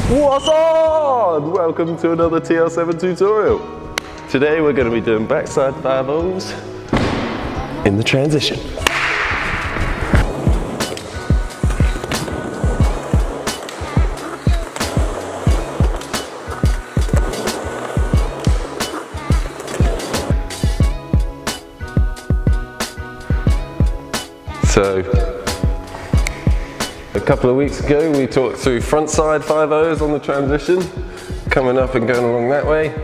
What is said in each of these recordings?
What's on? Welcome to another TR7 tutorial. Today we're going to be doing backside 5-0s in the transition. So, a couple of weeks ago we talked through frontside 5-0s on the transition, coming up and going along that way.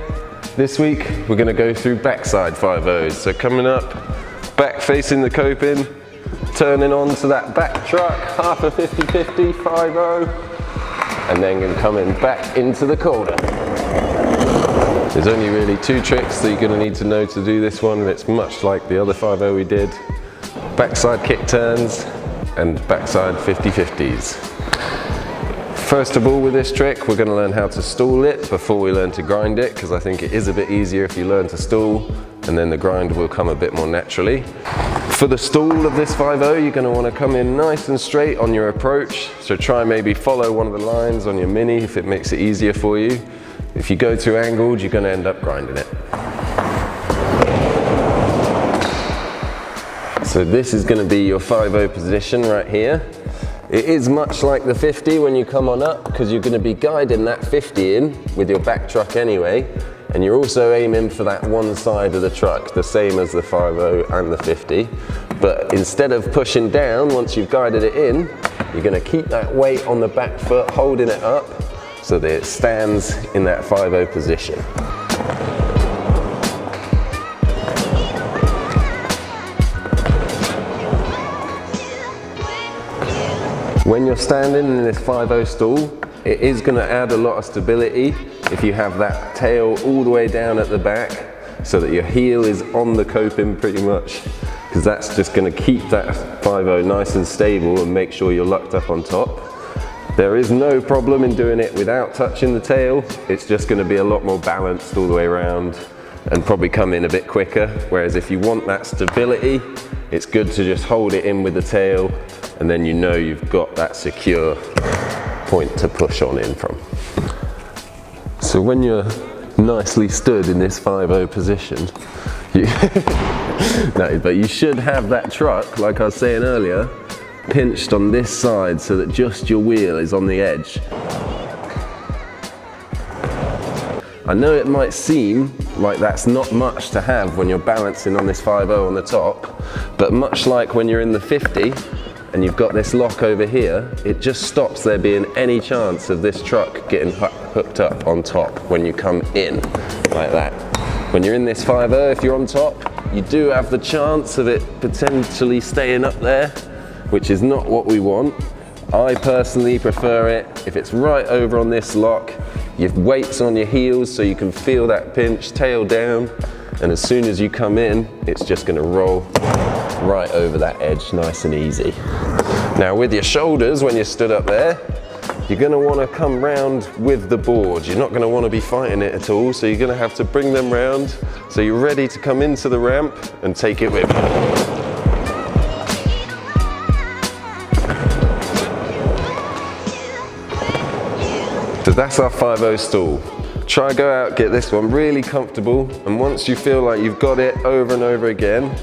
This week we're going to go through backside 5-0s, so coming up, back facing the coping, turning onto that back truck, half a 50-50 5-0, and then coming back into the corner. There's only really two tricks that you're going to need to know to do this one, and it's much like the other 5-0 we did. Backside kick turns and backside 50-50s. First of all, with this trick we're going to learn how to stall it before we learn to grind it, because I think it is a bit easier if you learn to stall and then the grind will come a bit more naturally. For the stall of this 5-0 you're going to want to come in nice and straight on your approach, so try maybe follow one of the lines on your mini if it makes it easier for you. If you go too angled you're going to end up grinding it. So this is going to be your 5-0 position right here. It is much like the 50 when you come on up, because you're going to be guiding that 50 in with your back truck anyway, and you're also aiming for that one side of the truck, the same as the 5-0 and the 50. But instead of pushing down once you've guided it in, you're going to keep that weight on the back foot, holding it up so that it stands in that 5-0 position. When you're standing in this 5-0 stall, it is going to add a lot of stability if you have that tail all the way down at the back, so that your heel is on the coping pretty much, because that's just going to keep that 5-0 nice and stable and make sure you're lucked up on top. There is no problem in doing it without touching the tail. It's just going to be a lot more balanced all the way around and probably come in a bit quicker, whereas if you want that stability, it's good to just hold it in with the tail, and then you know you've got that secure point to push on in from. So when you're nicely stood in this 5-0 position, no, but you should have that truck, like I was saying earlier, pinched on this side so that just your wheel is on the edge. I know it might seem like that's not much to have when you're balancing on this 5-0 on the top, but much like when you're in the 50 and you've got this lock over here, it just stops there being any chance of this truck getting hooked up on top when you come in like that. When you're in this 5-0, if you're on top, you do have the chance of it potentially staying up there, which is not what we want. I personally prefer it if it's right over on this lock. Your weight's on your heels so you can feel that pinch, tail down, and as soon as you come in, it's just going to roll right over that edge nice and easy. Now with your shoulders, when you're stood up there, you're going to want to come round with the board. You're not going to want to be fighting it at all, so you're going to have to bring them round so you're ready to come into the ramp and take it with you. So that's our 5-0 stall. Try go out, get this one really comfortable, and once you feel like you've got it over and over again,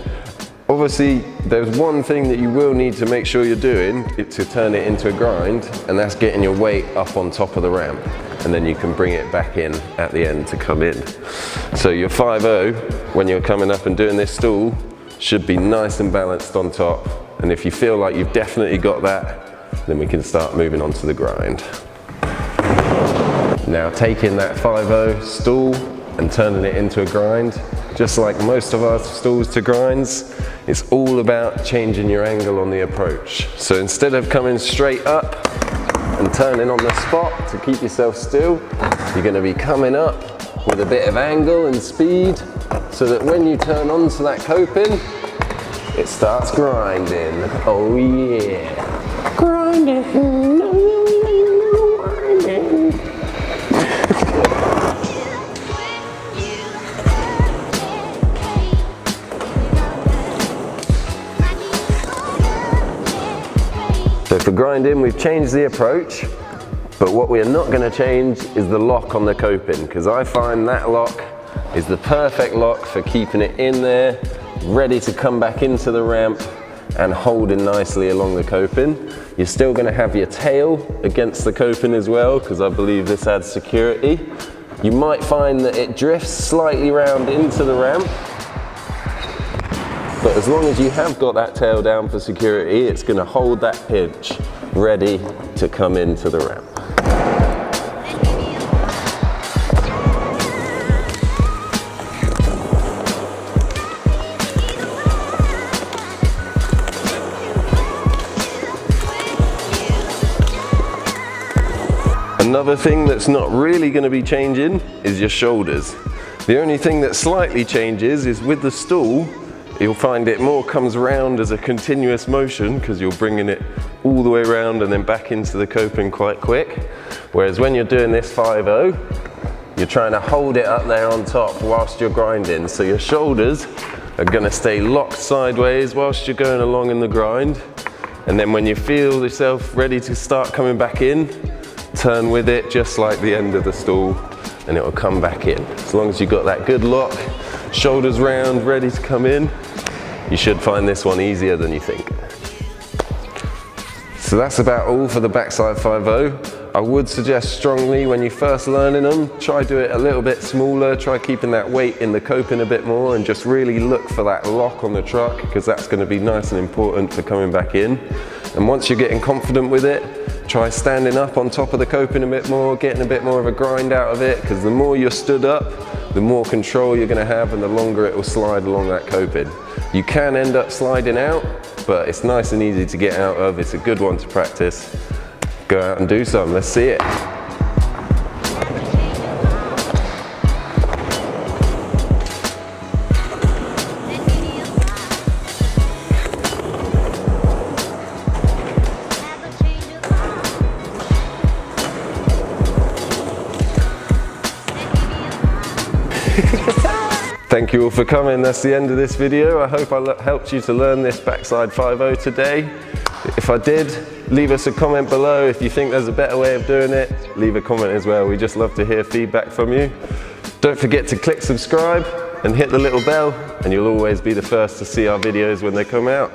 obviously there's one thing that you will need to make sure you're doing to turn it into a grind, and that's getting your weight up on top of the ramp, and then you can bring it back in at the end to come in. So your 5-0, when you're coming up and doing this stall, should be nice and balanced on top, and if you feel like you've definitely got that, then we can start moving on to the grind. Now taking that 5-0 stall and turning it into a grind, just like most of our stalls to grinds, it's all about changing your angle on the approach. So instead of coming straight up and turning on the spot to keep yourself still, you're going to be coming up with a bit of angle and speed, so that when you turn onto that coping, it starts grinding. Oh yeah, grinding, grinding. So for grinding, we've changed the approach. But what we're not going to change is the lock on the coping, because I find that lock is the perfect lock for keeping it in there, ready to come back into the ramp and holding nicely along the coping. You're still going to have your tail against the coping as well, because I believe this adds security. You might find that it drifts slightly round into the ramp, but as long as you have got that tail down for security, it's going to hold that pinch ready to come into the ramp. Another thing that's not really going to be changing is your shoulders. The only thing that slightly changes is with the stool, you'll find it more comes round as a continuous motion, because you're bringing it all the way around and then back into the coping quite quick. Whereas when you're doing this 5-0, you're trying to hold it up there on top whilst you're grinding. So your shoulders are going to stay locked sideways whilst you're going along in the grind. And then when you feel yourself ready to start coming back in, turn with it just like the end of the stool and it will come back in. As long as you've got that good lock, shoulders round, ready to come in, you should find this one easier than you think. So that's about all for the backside 5-0. I would suggest strongly when you're first learning them, try do it a little bit smaller, try keeping that weight in the coping a bit more and just really look for that lock on the truck, because that's going to be nice and important for coming back in. And once you're getting confident with it, try standing up on top of the coping a bit more, getting a bit more of a grind out of it, because the more you're stood up, the more control you're going to have and the longer it will slide along that coping. You can end up sliding out, but it's nice and easy to get out of. It's a good one to practice. Go out and do some. Let's see it. Thank you all for coming. That's the end of this video. I hope I helped you to learn this backside 5-0 today. If I did, leave us a comment below. If you think there's a better way of doing it, leave a comment as well. We just love to hear feedback from you. Don't forget to click subscribe and hit the little bell, and you'll always be the first to see our videos when they come out.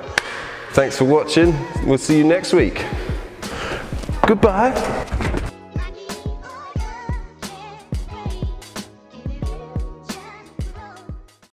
Thanks for watching. We'll see you next week. Goodbye.